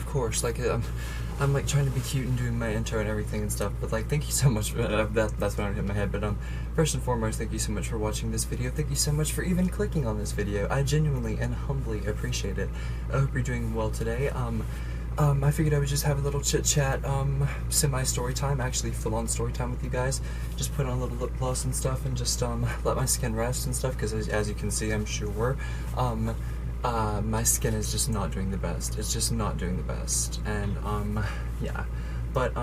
course, like, I'm like trying to be cute and doing my intro and everything and stuff, but like, thank you so much for that's what I hit my head, but first and foremost, thank you so much for watching this video. Thank you so much for even clicking on this video. I genuinely and humbly appreciate it. I hope you're doing well today. I figured I would just have a little chit chat, semi-story time, actually full-on story time with you guys. Just put on a little lip gloss and stuff and just let my skin rest and stuff, because as you can see, I'm sure, my skin is just not doing the best. It's just not doing the best, and yeah. But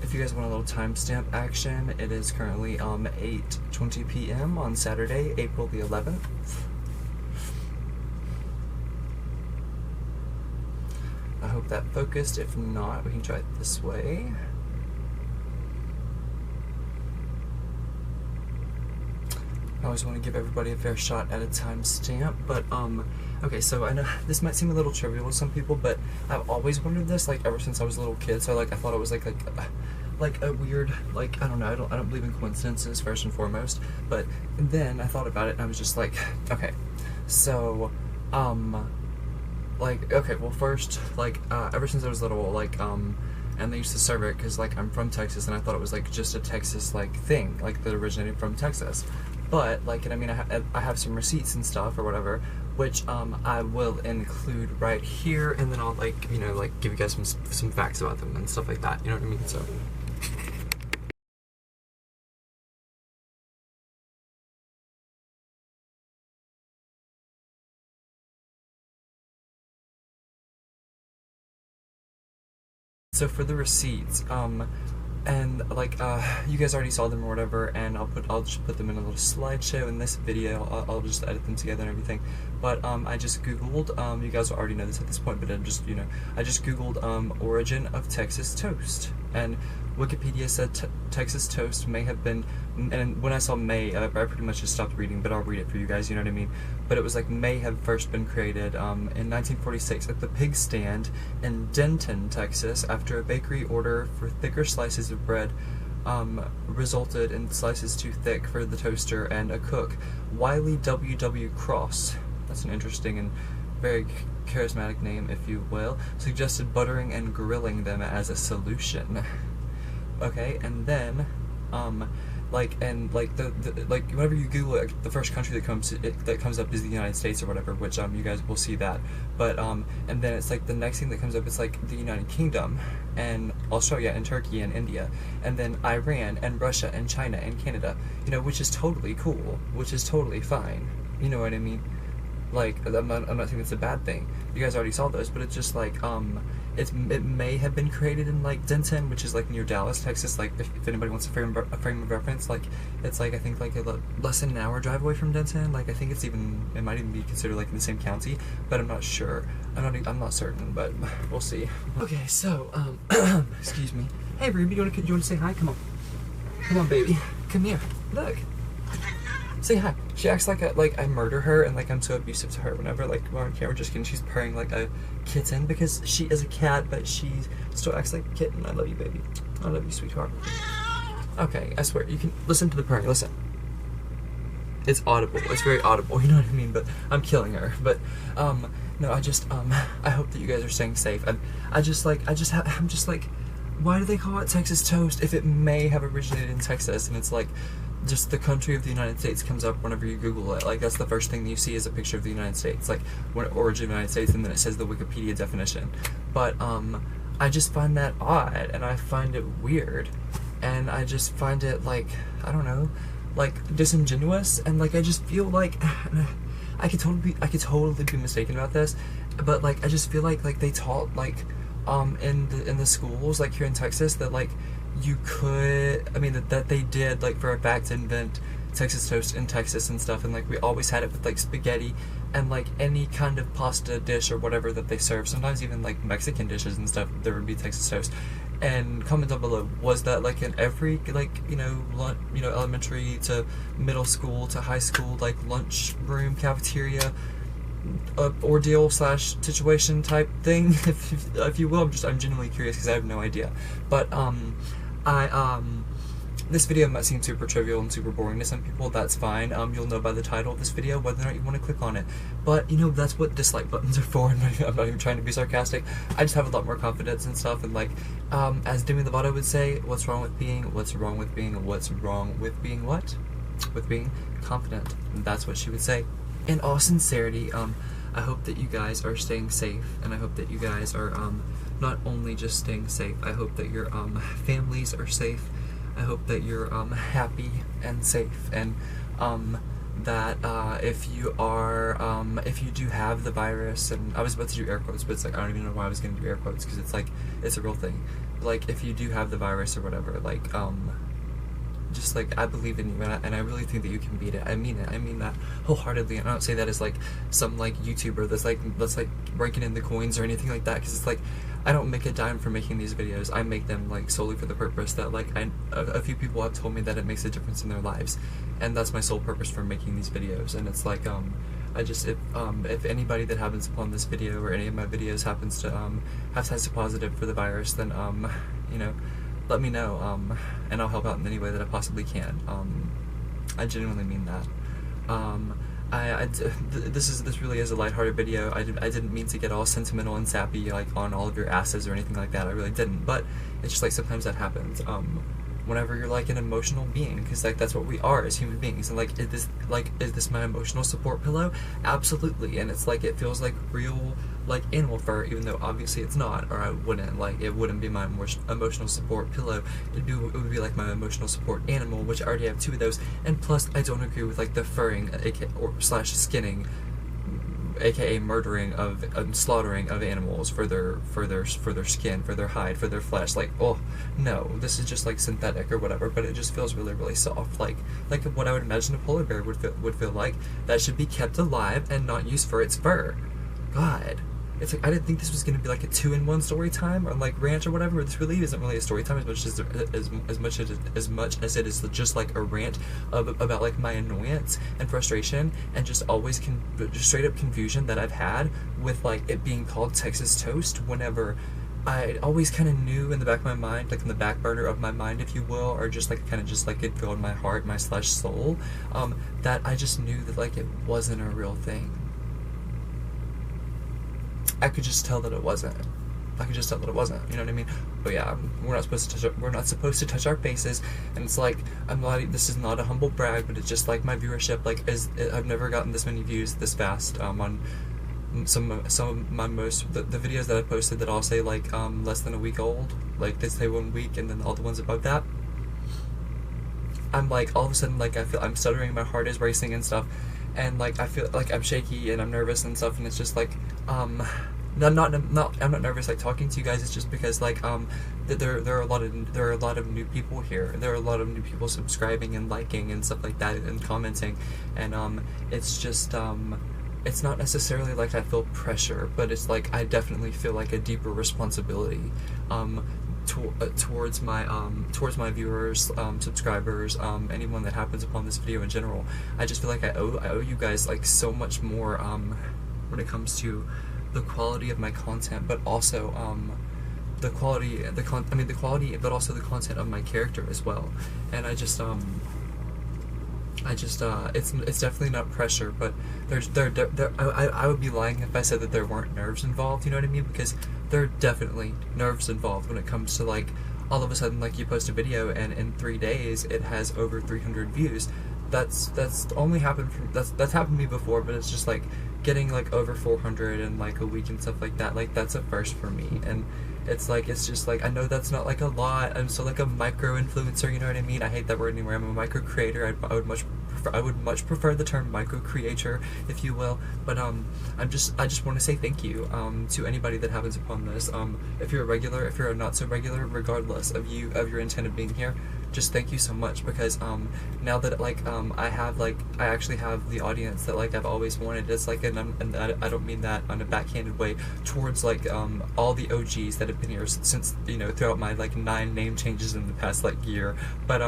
if you guys want a little timestamp action, it is currently 8:20 p.m. on Saturday, April the 11th. I hope that focused. If not, we can try it this way. I always want to give everybody a fair shot at a timestamp, but okay, so I know this might seem a little trivial to some people, but I've always wondered this, like, ever since I was a little kid. So like, I thought it was like a weird, like, I don't know, I don't believe in coincidences first and foremost, but then I thought about it and I was just like, okay, so like, okay, well, first, like, ever since I was little, like, and they used to serve it, because, like, I'm from Texas, and I thought it was, like, just a Texas, like, thing, like, that originated from Texas. But, like, and I mean, I have some receipts and stuff, or whatever, which, I will include right here, and then I'll, like, you know, like, give you guys some facts about them and stuff like that, you know what I mean, so... So for the receipts, and like, you guys already saw them or whatever, and I'll just put them in a little slideshow in this video. I'll just edit them together and everything. But I just Googled, you guys already know this at this point, but I just Googled origin of Texas toast, and Wikipedia said Texas toast may have been, and when I saw may, I pretty much just stopped reading, but I'll read it for you guys, you know what I mean? But it was like, may have first been created in 1946 at the Pig Stand in Denton, Texas, after a bakery order for thicker slices of bread resulted in slices too thick for the toaster, and a cook, Wiley W.W. Cross, that's an interesting and very charismatic name, if you will, suggested buttering and grilling them as a solution. Okay, and then, like whenever you Google it, like, the first country that comes up is the United States or whatever, which you guys will see that. But and then it's like the next thing that comes up is like the United Kingdom and Australia and Turkey and India, and then Iran and Russia and China and Canada. You know, which is totally cool, which is totally fine. You know what I mean? Like, I'm not saying it's a bad thing. You guys already saw those, but it's just like, it may have been created in, like, Denton, which is, like, near Dallas, Texas. Like, if anybody wants a frame of reference, like, it's, like, I think, like, less than an hour drive away from Denton. Like, I think it might even be considered, like, in the same county, but I'm not sure. I'm not certain, but we'll see. Okay, so, excuse me. Hey, Ruby, you want to say hi? Come on. Come on, baby. Come here. Look. Say hi. She acts like I murder her, and like I'm so abusive to her whenever, like, we're on camera. Just kidding. She's purring like a kitten, because she is a cat, but she still acts like a kitten. I love you, baby. I love you, sweetheart. Okay, I swear, you can listen to the purring. Listen. It's audible. It's very audible. You know what I mean? But I'm killing her. But no, I hope that you guys are staying safe. And I'm just like, why do they call it Texas toast if it may have originated in Texas? And it's like, just the country of the United States comes up whenever you Google it. Like, that's the first thing that you see is a picture of the United States, like, origin of the United States, and then it says the Wikipedia definition. But I just find that odd, and I find it weird, and I just find it, like, I don't know, like, disingenuous, and like, I just feel like I could totally be mistaken about this, but like, I just feel like they taught, like, in the schools, like, here in Texas, that like, you could, I mean, that they did, like, for a fact, invent Texas toast in Texas and stuff, and like, we always had it with like spaghetti and like any kind of pasta dish or whatever that they serve. Sometimes even like Mexican dishes and stuff, there would be Texas toast. And comment down below, was that like in every, like, elementary to middle school to high school, like, lunchroom, cafeteria, ordeal / situation type thing, if you will? I'm genuinely curious, because I have no idea. But this video might seem super trivial and super boring to some people. That's fine. You'll know by the title of this video whether or not you want to click on it. But, you know, that's what dislike buttons are for. I'm not even trying to be sarcastic. I just have a lot more confidence and stuff. And, like, as Demi Lovato would say, what's wrong with being what? With being confident. And that's what she would say. In all sincerity, I hope that you guys are staying safe. And I hope that you guys are, not only just staying safe, I hope that your families are safe. I hope that you're happy and safe, and that if you do have the virus, and I was about to do air quotes, but it's like I don't even know why I was going to do air quotes, because it's like it's a real thing. Like, if you do have the virus or whatever, like just like, I believe in you, and I really think that you can beat it. I mean it. I mean that wholeheartedly. And I don't say that as like some like YouTuber that's like breaking in the coins or anything like that, because it's like I don't make a dime for making these videos. I make them like solely for the purpose that like a few people have told me that it makes a difference in their lives, and that's my sole purpose for making these videos. And it's like if anybody that happens upon this video or any of my videos happens to have tested positive for the virus, then you know, let me know, and I'll help out in any way that I possibly can. I genuinely mean that. This really is a lighthearted video. I didn't mean to get all sentimental and sappy like on all of your asses or anything like that. I really didn't. But it's just like sometimes that happens. Whenever you're like an emotional being, because like that's what we are as human beings. And like, is this my emotional support pillow? Absolutely. And it's like, it feels like real like animal fur, even though obviously it's not, or it wouldn't be my emotional support pillow. It would be like my emotional support animal, which I already have 2 of those. And plus, I don't agree with like the furring slash skinning, aka murdering of slaughtering of animals for their skin, for their hide, for their flesh. Like, oh no, this is just like synthetic or whatever, but it just feels really, really soft, like what I would imagine a polar bear would feel like, that should be kept alive and not used for its fur. God, it's like, I didn't think this was gonna be like a 2-in-1 story time or like rant or whatever. This really isn't really a story time as much as it is just like a rant about like my annoyance and frustration and just always just straight up confusion that I've had with like it being called Texas toast, whenever I always kind of knew in the back of my mind, like in the back burner of my mind, if you will, or just like kind of just like it filled my heart, my slash soul, that I just knew that like it wasn't a real thing. I could just tell that it wasn't. You know what I mean? But yeah, we're not supposed to touch our faces, and it's like, this is not a humble brag, but it's just like my viewership, like, I've never gotten this many views this fast, on some of my the videos that I posted that I'll say like, less than a week old, like they say 1 week, and then all the ones above that, I'm like, all of a sudden, like, I feel I'm stuttering, my heart is racing and stuff, and like I feel like I'm shaky and I'm nervous and stuff, and it's just like, I'm not nervous like talking to you guys. It's just because like there are a lot of new people here. There are a lot of new people subscribing and liking and stuff like that and commenting, and it's just it's not necessarily like I feel pressure, but it's like I definitely feel like a deeper responsibility towards my viewers, subscribers, anyone that happens upon this video in general. I just feel like I owe you guys like so much more when it comes to the quality of my content, but also the quality, but also the content of my character as well. And it's definitely not pressure, but I would be lying if I said that there weren't nerves involved, you know what I mean? Because there are definitely nerves involved when it comes to like, all of a sudden like you post a video and in 3 days it has over 300 views. That's only happened that's happened to me before, but it's just like getting like over 400 in like a week and stuff like that. Like, that's a first for me, and it's just like, I know that's not like a lot. I'm still like a micro influencer, you know what I mean? I hate that word anymore. I'm a micro creator. I would much prefer the term micro creator, if you will. But I just want to say thank you to anybody that happens upon this. If you're a regular, if you're a not so regular, regardless of your intent of being here, just thank you so much, because now that like I actually have the audience that like I've always wanted. It's like, and I don't mean that on a backhanded way towards like all the OGs that have been here since, you know, throughout my like 9 name changes in the past like year. But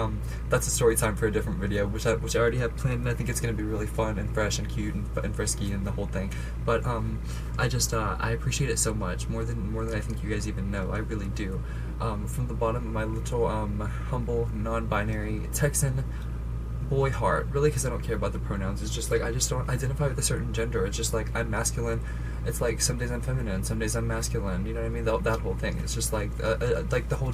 that's a story time for a different video, which I already have planned, and I think it's gonna be really fun and fresh and cute and frisky and the whole thing. But I appreciate it so much, more than I think you guys even know. I really do. from the bottom of my little humble non-binary Texan boy heart, really, because I don't care about the pronouns. It's just like I just don't identify with a certain gender. It's just like I'm masculine. It's like some days I'm feminine, some days I'm masculine. You know what I mean? That whole thing. It's just like the whole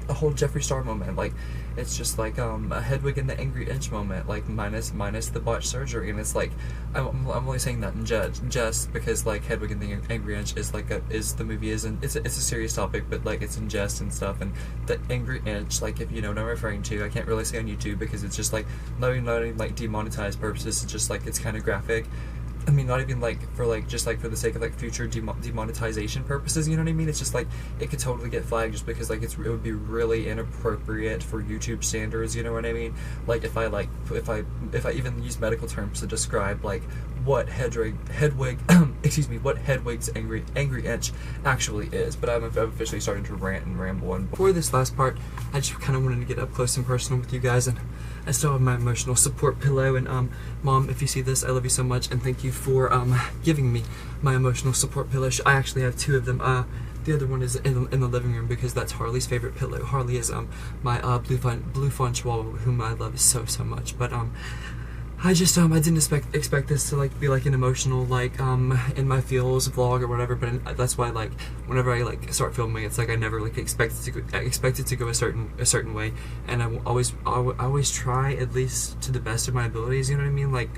a whole Jeffree Star moment. Like it's just like a Hedwig and the Angry Inch moment. Like minus the botched surgery, and it's like I'm only saying that in jest because like Hedwig and the Angry Inch is like the movie isn't it's a serious topic, but like it's in jest and stuff. And the Angry Inch, like if you know what I'm referring to, I can't really say on YouTube because it's just like not even like demonetized purposes. It's just like it's kind of graphic. I mean, not even like for like just like for the sake of like future demonetization purposes, you know what I mean? It's just like it could totally get flagged just because like it would be really inappropriate for YouTube standards, you know what I mean? Like if I even use medical terms to describe like what Hedwig excuse me, what Hedwig's angry inch actually is. But I'm officially starting to rant and ramble, and before this last part I just kind of wanted to get up close and personal with you guys, and I still have my emotional support pillow, and Mom, if you see this, I love you so much, and thank you for giving me my emotional support pillow. I actually have two of them. The other one is in the living room because that's Harley's favorite pillow. Harley is my blue fawn chihuahua, whom I love so much. But I just I didn't expect this to like be like an emotional like in my feels vlog or whatever, but that's why like whenever I like start filming, it's like I never like expect it to go a certain way, and I always try at least to the best of my abilities, you know what I mean, like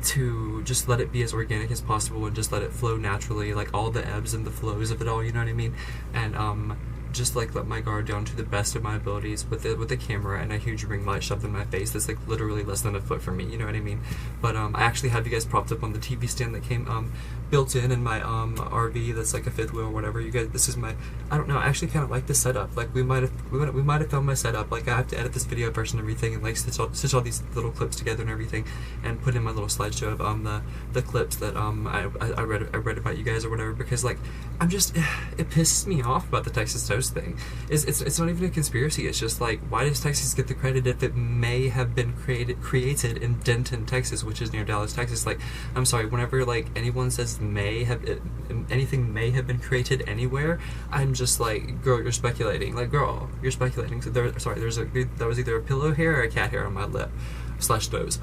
to just let it be as organic as possible and just let it flow naturally, like all the ebbs and the flows of it all, you know what I mean, and just like let my guard down to the best of my abilities with the camera and a huge ring light shoved in my face that's like literally less than a foot from me, you know what I mean? But I actually have you guys propped up on the TV stand that came built in my RV that's like a fifth wheel or whatever. You guys, this is my, I don't know, I actually kind of like this setup. Like we might have filmed my setup. Like I have to edit this video first and everything, and like stitch all these little clips together and everything, and put in my little slideshow of the clips that I read about you guys or whatever, because like I'm just it pisses me off about the Texas Toast thing. It's not even a conspiracy. It's just like, why does Texas get the credit if it may have been created in Denton, Texas, which is near Dallas, Texas? Like, I'm sorry, whenever like anyone says anything may have been created anywhere, I'm just like, girl, you're speculating. Like, girl, you're speculating. So that was either a pillow hair or a cat hair on my lip / nose.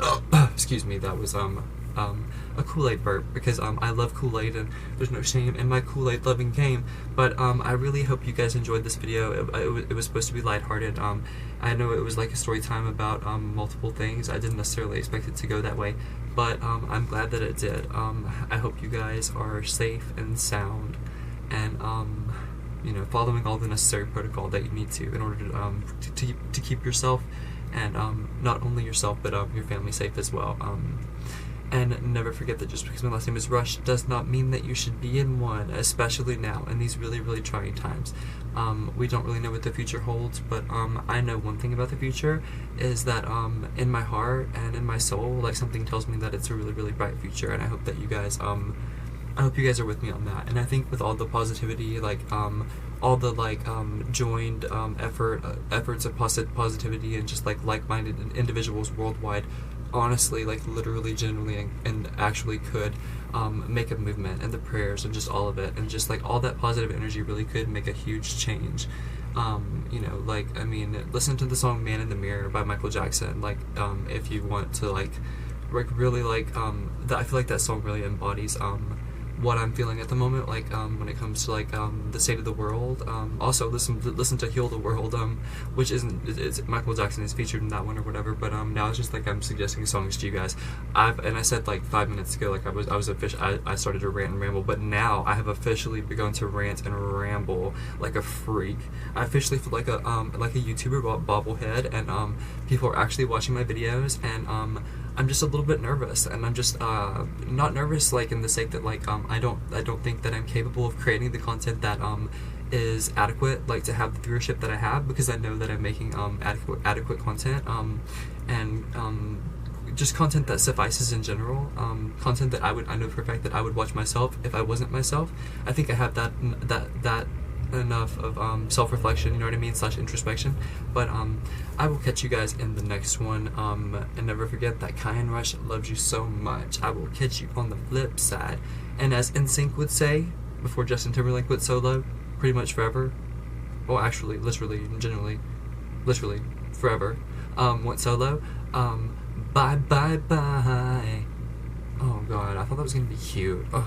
Excuse me, that was a Kool-Aid burp, because I love Kool-Aid and there's no shame in my Kool-Aid loving game. But I really hope you guys enjoyed this video. It was supposed to be lighthearted. I know it was like a story time about multiple things. I didn't necessarily expect it to go that way, but I'm glad that it did. I hope you guys are safe and sound, and you know, following all the necessary protocol that you need to in order to keep yourself and not only yourself but your family safe as well. And never forget that just because my last name is Rush does not mean that you should be in one, especially now in these really trying times. We don't really know what the future holds, but I know one thing about the future is that in my heart and in my soul, like something tells me that it's a really bright future, and I hope that you guys I hope you guys are with me on that. And I think with all the positivity, like all the like joined efforts of positivity and just like-minded individuals worldwide, honestly, like literally, genuinely, and actually could make a movement, and the prayers and just all of it, and just like all that positive energy really could make a huge change. You know, like, I mean, listen to the song Man in the Mirror by Michael Jackson, like if you want to like really like I feel like that song really embodies what I'm feeling at the moment, like when it comes to like the state of the world. Also listen to Heal the World, which it's Michael Jackson is featured in that one or whatever, but now it's just like I'm suggesting songs to you guys. I said like 5 minutes ago, like I started to rant and ramble, but now I have officially begun to rant and ramble like a freak. I officially feel like a YouTuber bobblehead, and people are actually watching my videos, and I'm just a little bit nervous, and I'm just not nervous like in the sake that like I don't think that I'm capable of creating the content that is adequate, like to have the viewership that I have, because I know that I'm making adequate content, and just content that suffices in general, content that I know for a fact that I would watch myself if I wasn't myself. I think I have that enough of self-reflection, you know what I mean, / introspection. But I will catch you guys in the next one, and never forget that Kai and Rush loves you so much. I will catch you on the flip side, and as NSYNC would say before Justin Timberlake went solo, pretty much forever, well, actually, literally, genuinely, literally, forever, went solo. Bye, bye, bye. Oh, God, I thought that was gonna be cute. Ugh.